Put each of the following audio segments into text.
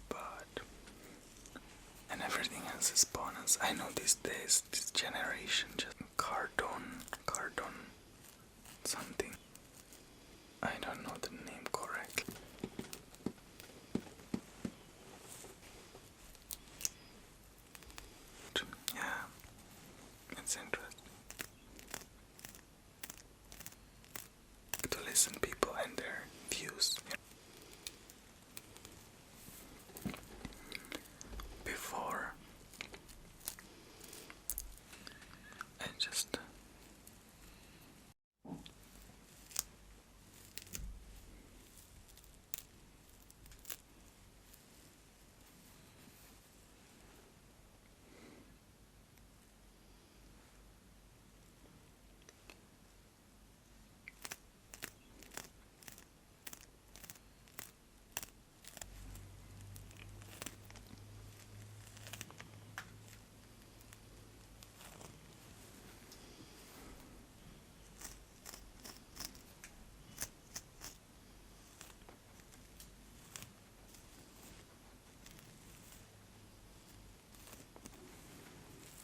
but and everything else is bonus. I know these days, this generation, just cartoon, something. I don't know the name correctly. Yeah, it's interesting to listen people and their views. Before I just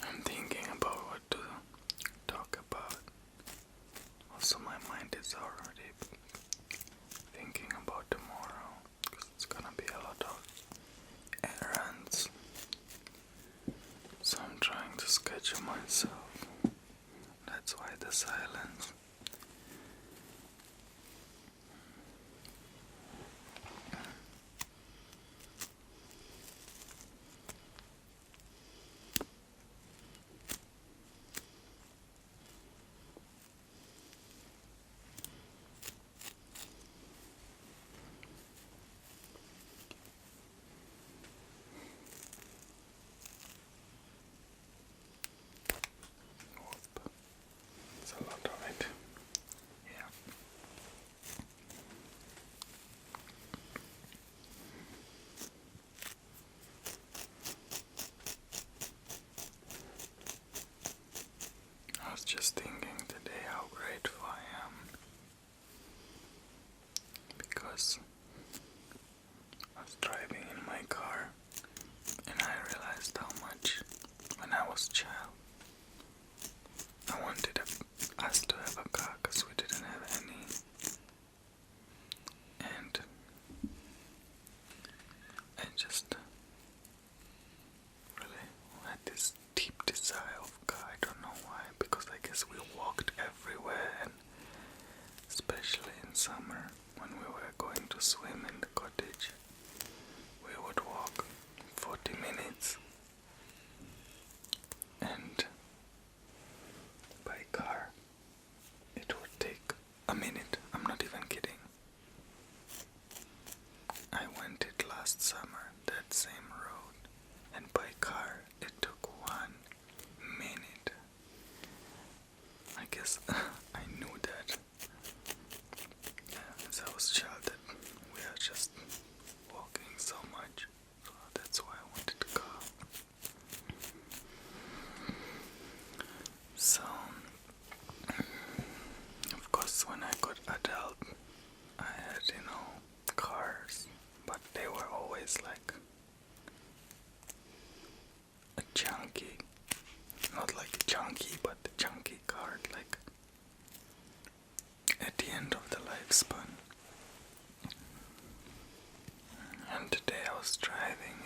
I'm thinking about what to talk about. Also, my mind is already thinking about tomorrow because it's gonna be a lot of errands. So I'm trying to schedule myself. That's why the silence. It's a lot of it. Yeah. I was just thinking today how grateful I am because I was driving in my car and I realized how much when I was a child I wanted us to have a car because we didn't have any, and I just really had this deep desire of a car. I don't know why, because I guess we walked everywhere, and especially in summer when we were going to swim in the cottage, we would walk 40 minutes, and by car it would take a minute. I'm not even kidding. I went it last summer, that same road, and by car it took 1 minute. I guess I knew that as I was a child that we are just walking so much, so that's why I wanted a car. So of course when I got adult I had, cars, but they were always like a chunky, not like chunky, but the chunky car, like at the end of the lifespan. And today I was driving,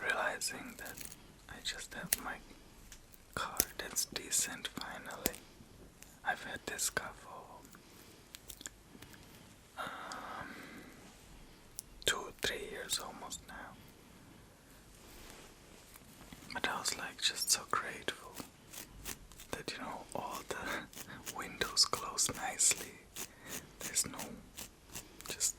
realizing that I just have my car that's decent finally. I've had this car for 2-3 years almost now. But I was like just so grateful that all the windows close nicely. There's no just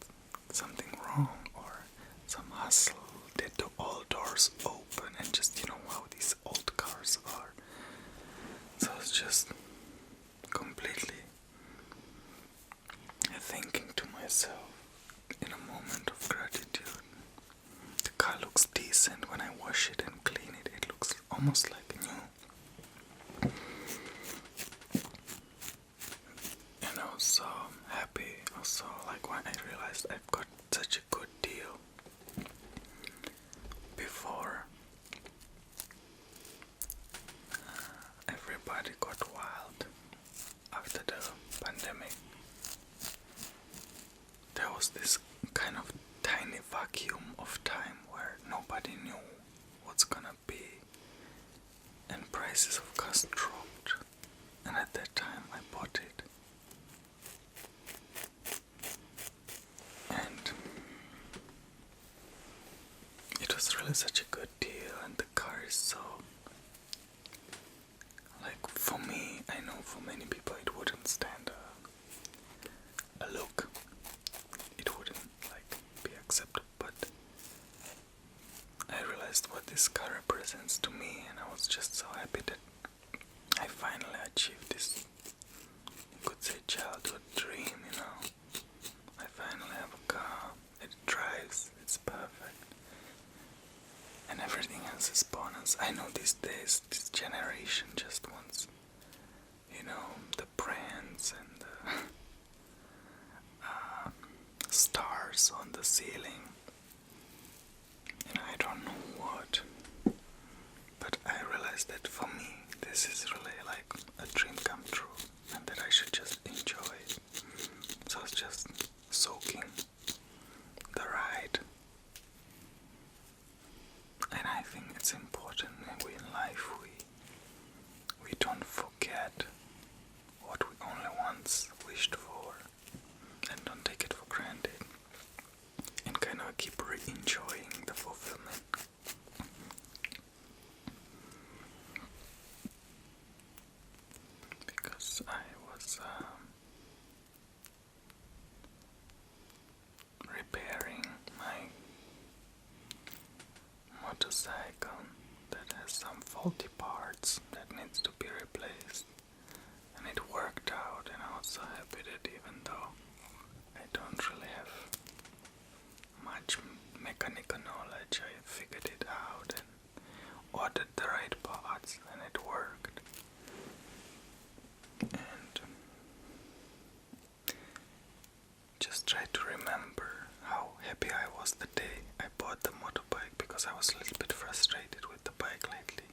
something wrong or some hustle. That the all doors open and just how these old cars are. So it's just completely thinking to myself in a moment of gratitude. The car looks decent when I wash it and clean it. It looks almost like new. So happy also, like when I realized I've got such a good deal. Before everybody got wild after the pandemic, there was this kind of tiny vacuum of time where nobody knew what's gonna be, and prices of gas dropped, and at that time I bought it. And it was really such a good deal, and the car is so, like, for me, I know for many people it wouldn't stand a look. It wouldn't like be accepted, but I realized what this car represents to me, and I was just so happy that I finally achieved this, you could say, childhood dream, you know. I finally have a car, it drives, it's perfect, and everything else is bonus. I know these days, this generation just wants, you know, the brands and the stars on the ceiling, and I don't know what, but I realized that for me this is really like a dream come true, and that I should just enjoy it. So I was just soaking the ride, and I think it's important maybe in life we don't forget what we only once wished for, and don't take it for granted, and kind of keep enjoying the fulfillment. Because I was repairing my motorcycle that has some faulty parts that needs to be replaced, and it worked out, and I was so happy that even though I don't really have much mechanical knowledge, I figured it out and ordered the right parts, and it worked. And just try to remember how happy I was the day I bought the motorbike, because I was a little bit frustrated with the bike lately.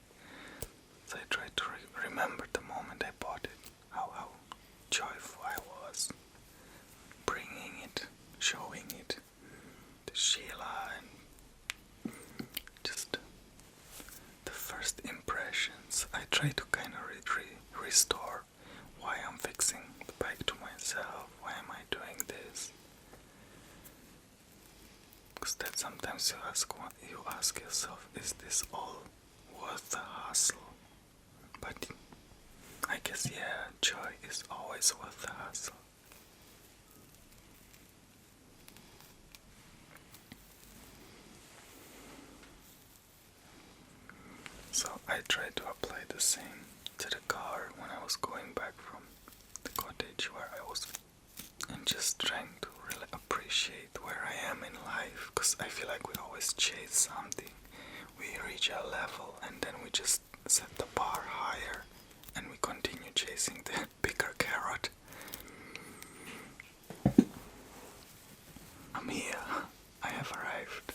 So I tried to remember the moment I bought it, how joyful I was bringing it, showing it to Sheila, and just the first impressions. I try to kind of restore why I'm fixing the bike to myself, why am I doing this? Because that sometimes you ask yourself, is this all worth the hassle? But I guess, yeah, joy is always worth the hassle. So I tried to apply the same to the car when I was going back from the cottage where I was, and just trying to really appreciate where I am in life, because I feel like we always chase something. We reach a level and then we just set the bar higher and we continue chasing the bigger carrot. I'm here. I have arrived.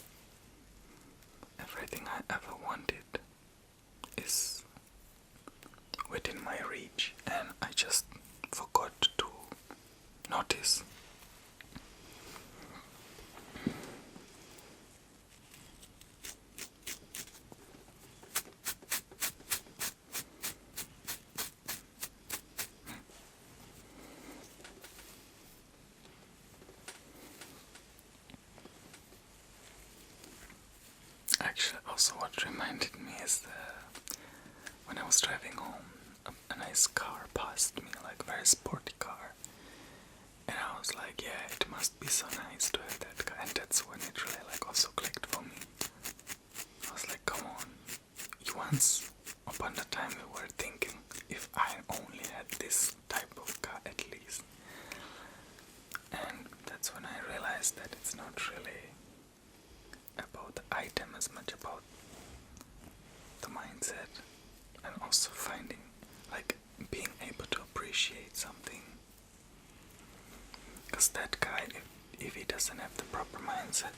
Everything I ever wanted is within my reach, and I just forgot to notice. Actually, also what reminded me is when I was driving home, a nice car passed me, like a very sporty car, and I was like, yeah, it must be so nice to have that car, and that's when it really like also clicked for me. I was like, come on, once upon a time we were thinking, if I only had this type of car at least. And that's when I realized that it's not really about the item as much about the mindset, and also finding, like, being able to appreciate something. right? If he doesn't have the proper mindset,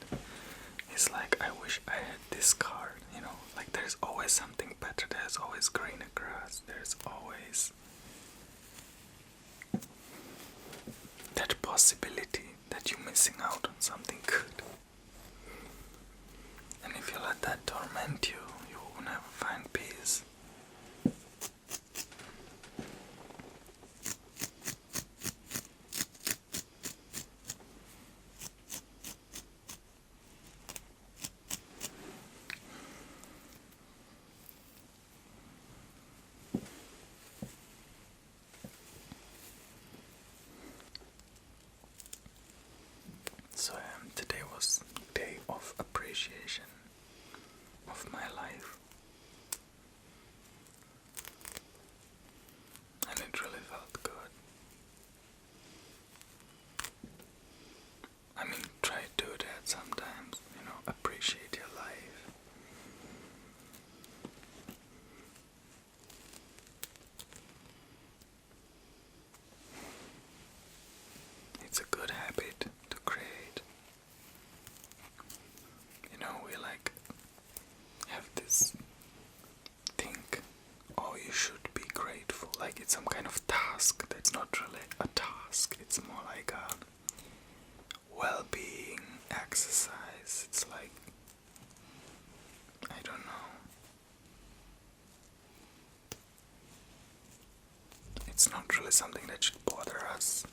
it's like, I wish I had this card, you know? Like, there's always something better, there's always greener grass, there's always that possibility that you're missing out on something good. And if you let that torment you, you will never find peace. So today was day of appreciation of my life, and it really felt good. I mean, try to do that sometimes, you know, appreciate your life. It's a good habit to create. You know, we like have this think, oh, you should be grateful, like it's some kind of task. That's not really a task, it's more like a well-being exercise. It's like, I don't know, it's not really something that should bother us.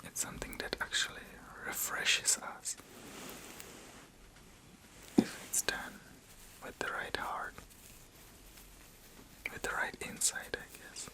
It's something that actually refreshes us if it's done with the right heart, with the right insight, I guess.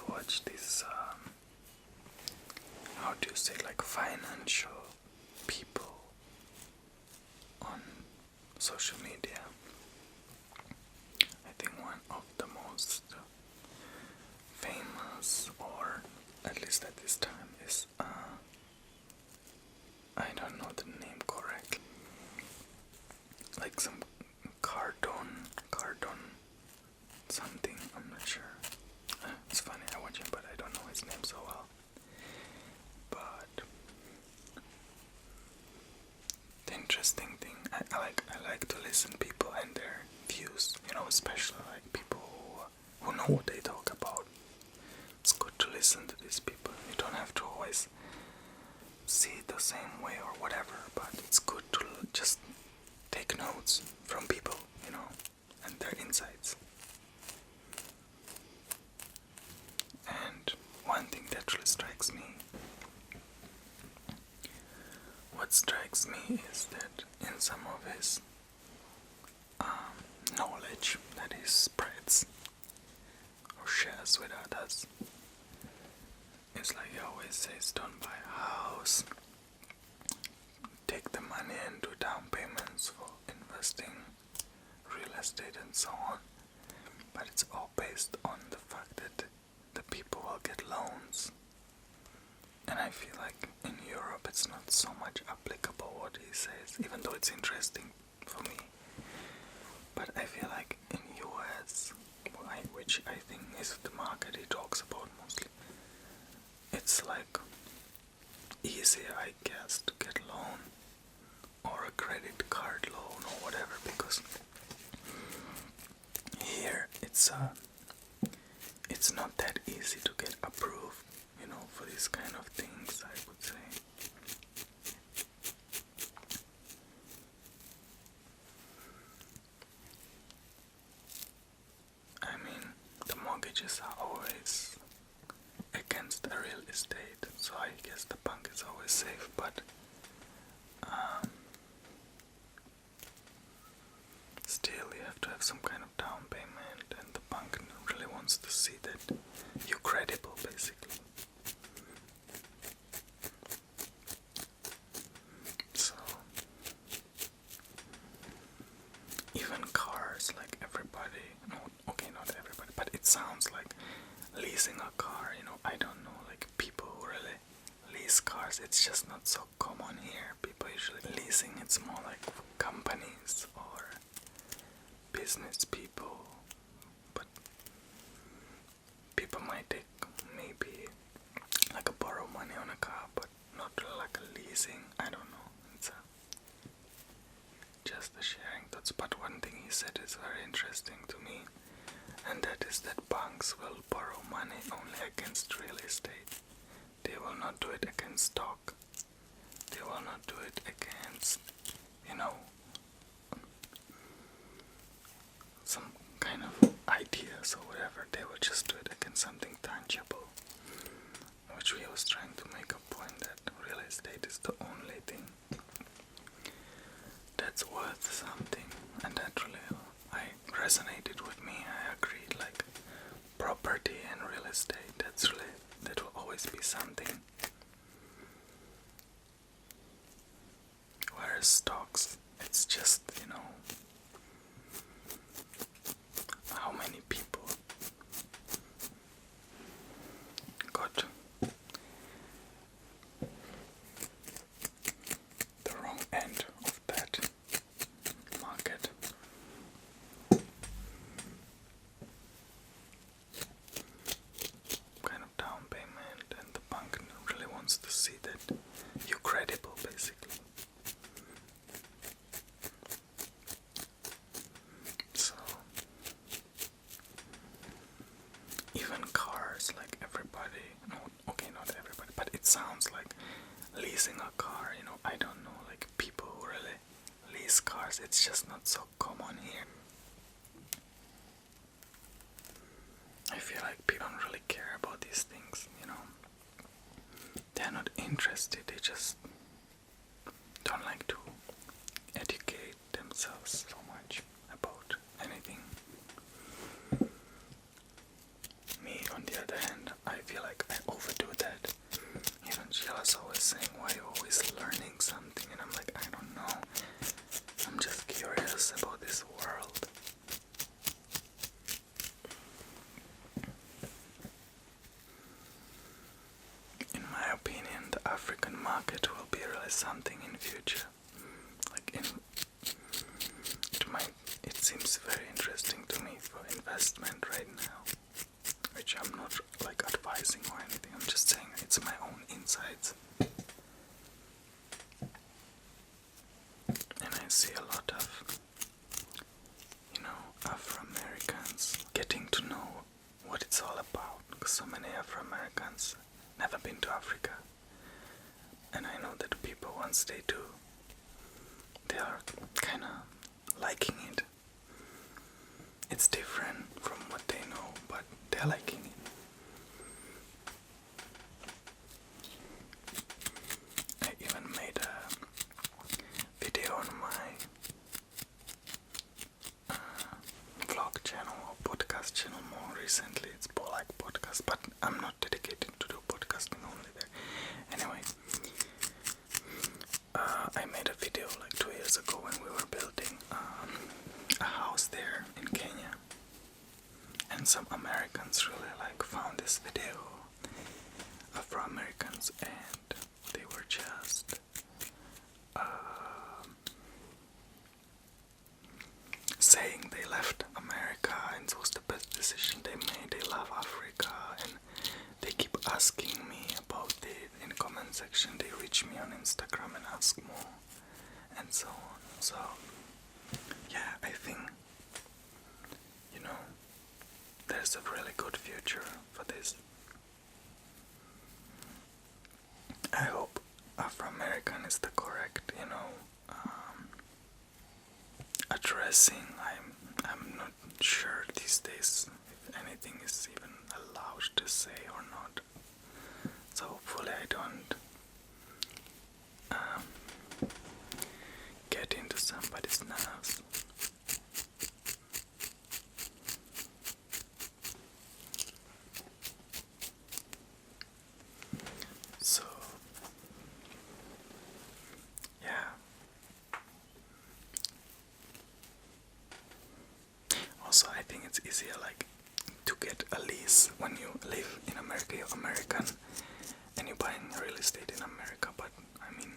Watch these, how do you say, like financial people on social media. I think one of the most famous, or at least at this time, is I don't know the name correctly, like some Cardone something, I'm not sure. It's funny, I watch him but I don't know his name so well. But the interesting thing, I like to listen to people and their views, you know, especially like people who know what they talk about. It's good to listen to these people. You don't have to always see it the same way or whatever, but it's good to just take notes from people, you know, and their insights. And one thing that really strikes me, what strikes me is that in some of his knowledge that he spreads or shares with others, it's like he always says, don't buy a house, take the money and do down payments for investing, real estate and so on. But it's all based on the fact that the people will get loans. And I feel like in Europe it's not so much applicable what he says, even though it's interesting for me. But I feel like in US, which I think is the market he talks about mostly, it's like easier, I guess, to get a loan or a credit card loan or whatever, because here it's not that easy to get approved, you know, for these kind of things, I would say. mortgages are always against a real estate, so I guess the bank is always safe, but still you have to have some kind of down payment, and the bank really wants to see that you're credible, basically. So even cars, like everybody, no, okay, not everybody, but it sounds like leasing a car, I don't know, like people who really lease cars, it's just not so common here. People usually leasing, it's more like for companies or business people, but people might take maybe like a borrow money on a car, but not really like a leasing. I don't know, it's just a sharing thoughts. But one thing he said is very interesting to me, and that is that banks will borrow money only against real estate. They will not do it against stock. They will not do it against, some kind of ideas or whatever. They will just do it against something tangible. Which we was trying to make a point that real estate is the only thing that's worth something, and that really resonated with me. I agreed, like property and real estate, that will always be something. Whereas stocks, it's just, how many people got the wrong end of that market. Kind of down payment, and the bank really wants to see that you're credible, basically. So even cars, like everybody, no, okay, not everybody, but it sounds like leasing a car, I don't know, like people who really lease cars, it's just not so common here. I feel like people don't really care about these things, they're not interested, they just don't like to educate themselves so much about anything. Me, on the other hand, I feel like I overdo that. Even Sheila's always saying, why are you always learning something? And I'm like, I don't know. I'm just curious about this world. In my opinion, the African market will be really something in future. It seems very interesting to me for investment right now, which I'm not like advising or anything, I'm just saying it's my own insights. And I see a lot of, Afro-Americans getting to know what it's all about, because so many Afro-Americans never been to Africa. And I know that people, once they do, they are kind of liking it. It's different from what they know, but they're liking it. I even made a video on my vlog channel or podcast channel more recently. It's more like podcast, but I'm not dedicated to do podcasting only there. Anyway, I made a video like 2 years ago when we were building a house there in Kenya, and some Americans really found this video, Afro-Americans, and they were just saying they left America and it was the best decision they made. They love Africa, and they keep asking me about it in the comment section. They reach me on Instagram and ask more, and so on. So yeah, I think there's a really good future for this. I hope Afro-American is the correct, addressing. I'm not sure these days if anything is even allowed to say or not. So hopefully I don't get into somebody's nerves. So yeah. Also, I think it's easier like to get a lease when you live in America. You're American and you're buying real estate in America. But I mean,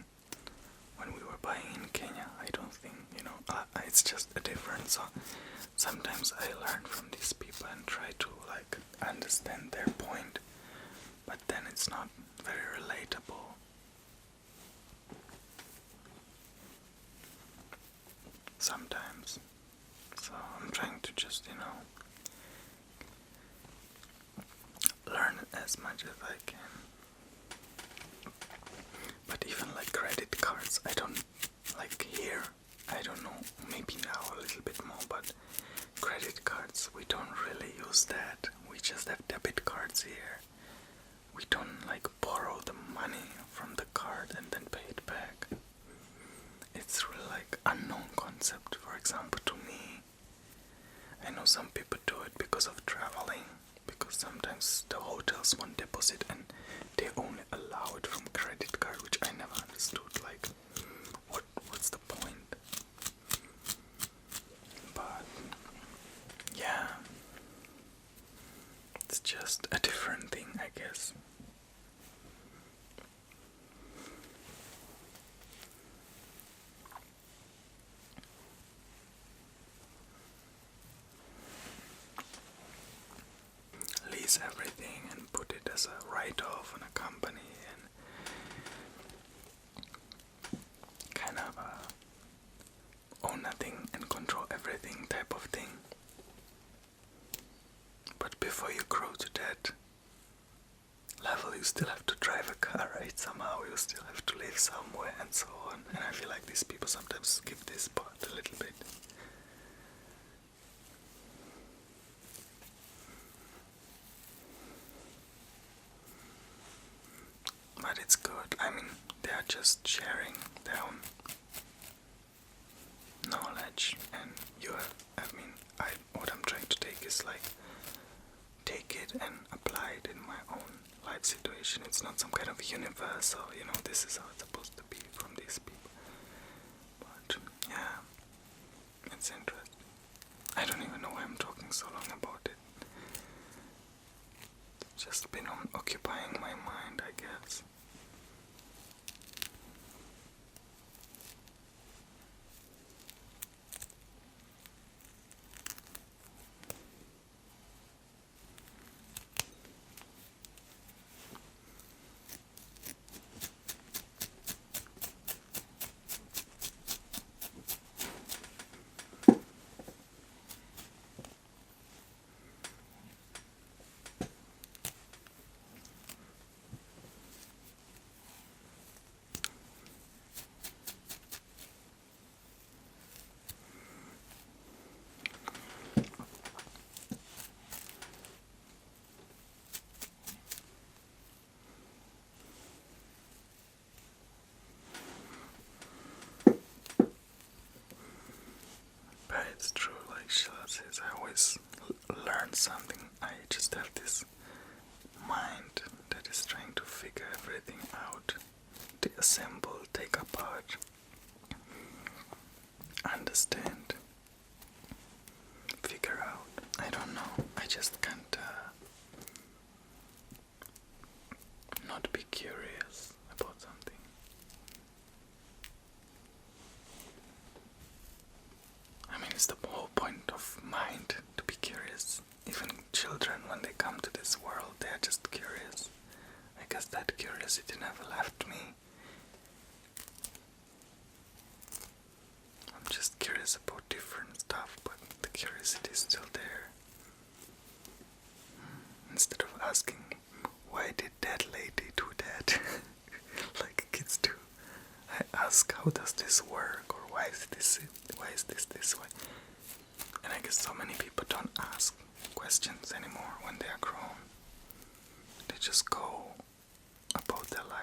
when we were buying in Kenya, I don't think, it's just a difference. So sometimes I learn from these people and try to like understand their point, but then it's not very relatable. Sometimes. So I'm trying to just, learn as much as I can. But even like credit cards, I don't like here. I don't know, maybe now a little bit more, but credit cards, we don't really use that. We just have debit cards here. We don't like borrow the money from the card and then pay it back. It's really like unknown concept. For example, to me, I know some people do it because of traveling, because sometimes the hotels want deposit and they only allow it from credit card, which I never understood. Like, what's the point? But yeah, it's just a different thing, I guess. Lease everything and put it as a write-off on a company and kind of own nothing and control everything type of thing. But before you grow to that level, you still have to drive a car, right? Somehow you still have to live somewhere and so on. And I feel like these people sometimes skip this part a little bit. But it's good. I mean, they are just sharing their own knowledge, and you have, what I'm trying to take is like, take it and apply it in my own life situation. It's not some kind of universal, this is how it's supposed to be from these people. But yeah, it's interesting. I don't even know why I'm talking so long about it. It's just been occupying my mind, I guess. It's true, like Sheila says, I always learn something. I just have this mind that is trying to figure everything out, deassemble, take apart, understand, figure out. I don't know, I just can't not be curious about something. I mean, it's the whole point of mind, to be curious. Even children, when they come to this world, they are just curious. I guess that curiosity never left me. I'm just curious about different stuff, but the curiosity is still there. Instead of asking, why did that lady do that? Like kids do. I ask, how does this work? Or why is this this way? And I guess so many people don't ask questions anymore when they are grown. They just go about their life.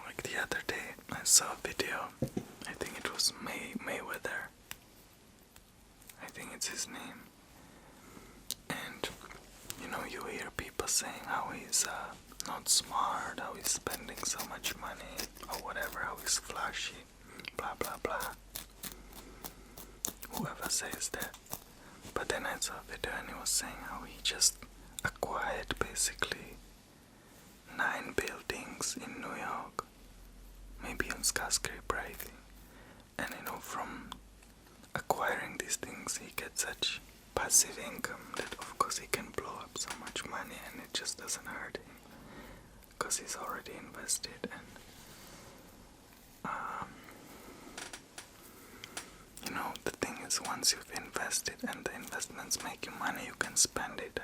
Like the other day, I saw a video. I think it was Mayweather. I think it's his name. And you know, you hear people saying how he's not smart, how he's spending so much money, or whatever, how he's flashy, blah blah blah. Whoever says that. But then I saw a video and he was saying how he just acquired basically 9 buildings in New York, maybe on skyscraper, I think. And you know, from acquiring these things, he gets such passive income that of course he can blow up so much money and it just doesn't hurt him because he's already invested. And you know, the thing is, once you've invested and the investments make you money, you can spend it.